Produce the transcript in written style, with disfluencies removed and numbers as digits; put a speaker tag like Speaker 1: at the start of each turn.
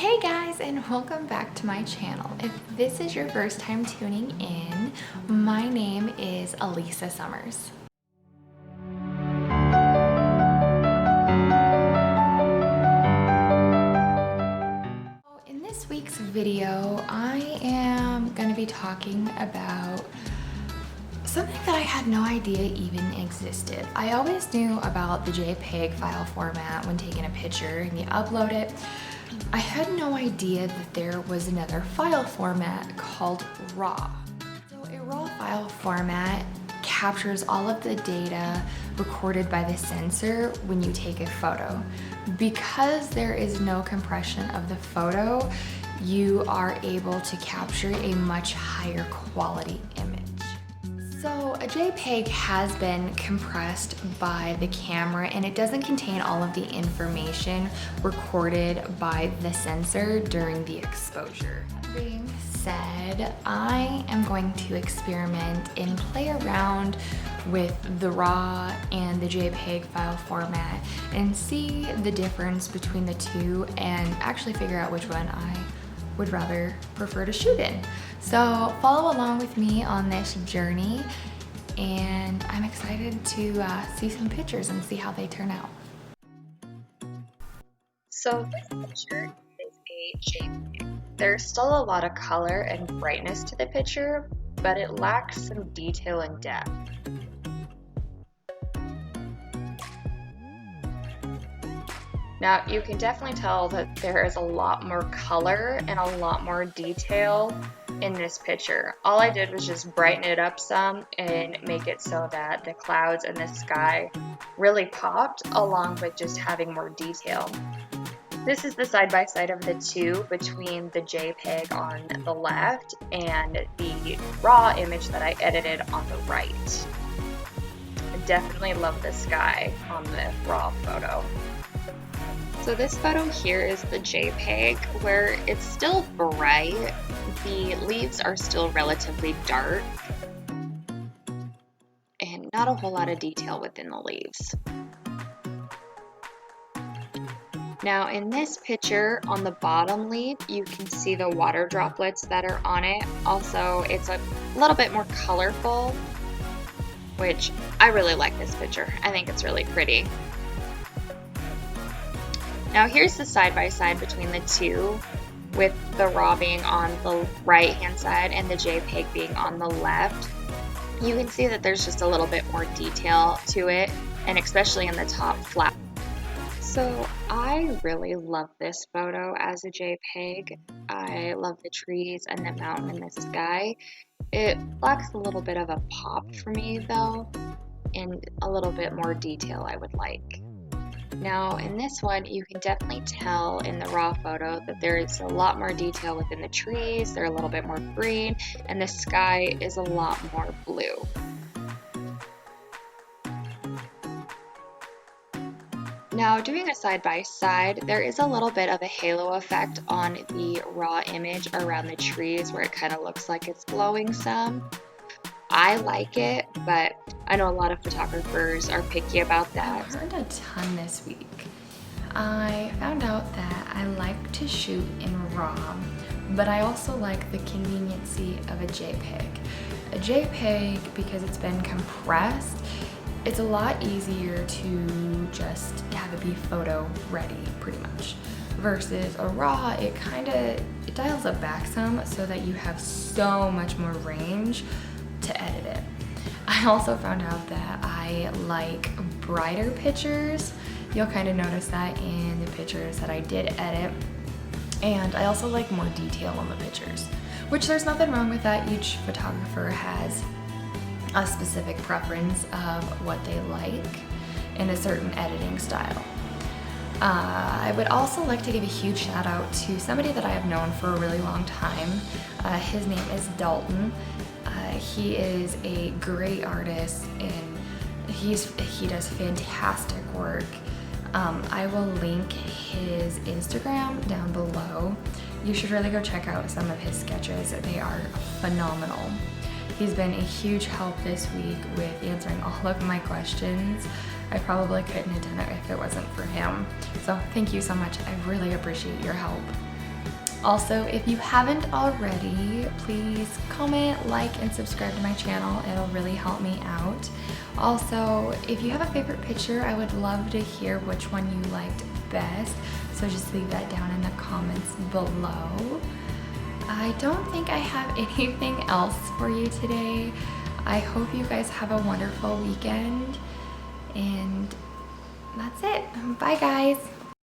Speaker 1: Hey guys, and welcome back to my channel. If this is your first time tuning in, my name is Elisa Summers. In this week's video, I am going to be talking about something that I had no idea even existed. I always knew about the JPeg file format when taking a picture and you upload it. I had no idea that there was another file format called RAW. So a RAW file format captures all of the data recorded by the sensor when you take a photo. Because there is no compression of the photo, you are able to capture a much higher quality image. So a JPeg has been compressed by the camera and it doesn't contain all of the information recorded by the sensor during the exposure. That being said, I am going to experiment and play around with the RAW and the JPeg file format and see the difference between the two and actually figure out which one I would rather prefer to shoot in. So follow along with me on this journey, and I'm excited to see some pictures and see how they turn out.
Speaker 2: So this picture is a JPeg. There's still a lot of color and brightness to the picture, but it lacks some detail and depth. Now you can definitely tell that there is a lot more color and a lot more detail in this picture. All I did was just brighten it up some and make it so that the clouds and the sky really popped, along with just having more detail. This is the side-by-side of the two between the JPeg on the left and the raw image that I edited on the right. I definitely love the sky on the raw photo. So this photo here is the JPeg, where it's still bright. The leaves are still relatively dark and not a whole lot of detail within the leaves. Now in this picture, on the bottom leaf, you can see the water droplets that are on it. Also, it's a little bit more colorful, which I really like this picture. I think it's really pretty. Now here's the side-by-side between the two, with the RAW being on the right-hand side and the JPeg being on the left. You can see that there's just a little bit more detail to it, and especially in the top flap. So I really love this photo as a JPeg. I love the trees and the mountain and the sky. It lacks a little bit of a pop for me though, and a little bit more detail I would like. Now in this one, you can definitely tell in the raw photo that there is a lot more detail within the trees, they're a little bit more green, and the sky is a lot more blue. Now doing a side-by-side, there is a little bit of a halo effect on the raw image around the trees where it kind of looks like it's glowing some. I like it, but I know a lot of photographers are picky about that.
Speaker 1: I've learned a ton this week. I found out that I like to shoot in RAW, but I also like the conveniency of a JPeg. A JPeg, because it's been compressed, it's a lot easier to just have it be photo ready, pretty much. Versus a RAW, it dials it back some so that you have so much more range to edit it. I also found out that I like brighter pictures. You'll kind of notice that in the pictures that I did edit. And I also like more detail on the pictures, which there's nothing wrong with that. Each photographer has a specific preference of what they like in a certain editing style. I would also like to give a huge shout out to somebody that I have known for a really long time. His name is Dalton. He is a great artist and he does fantastic work. I will link his Instagram down below. You should really go check out some of his sketches. They are phenomenal. He's been a huge help this week with answering all of my questions. I probably couldn't have done it if it wasn't for him. So thank you so much. I really appreciate your help. Also, if you haven't already, please comment, like, and subscribe to my channel. It'll really help me out. Also, if you have a favorite picture, I would love to hear which one you liked best. So just leave that down in the comments below. I don't think I have anything else for you today. I hope you guys have a wonderful weekend. And that's it. Bye, guys.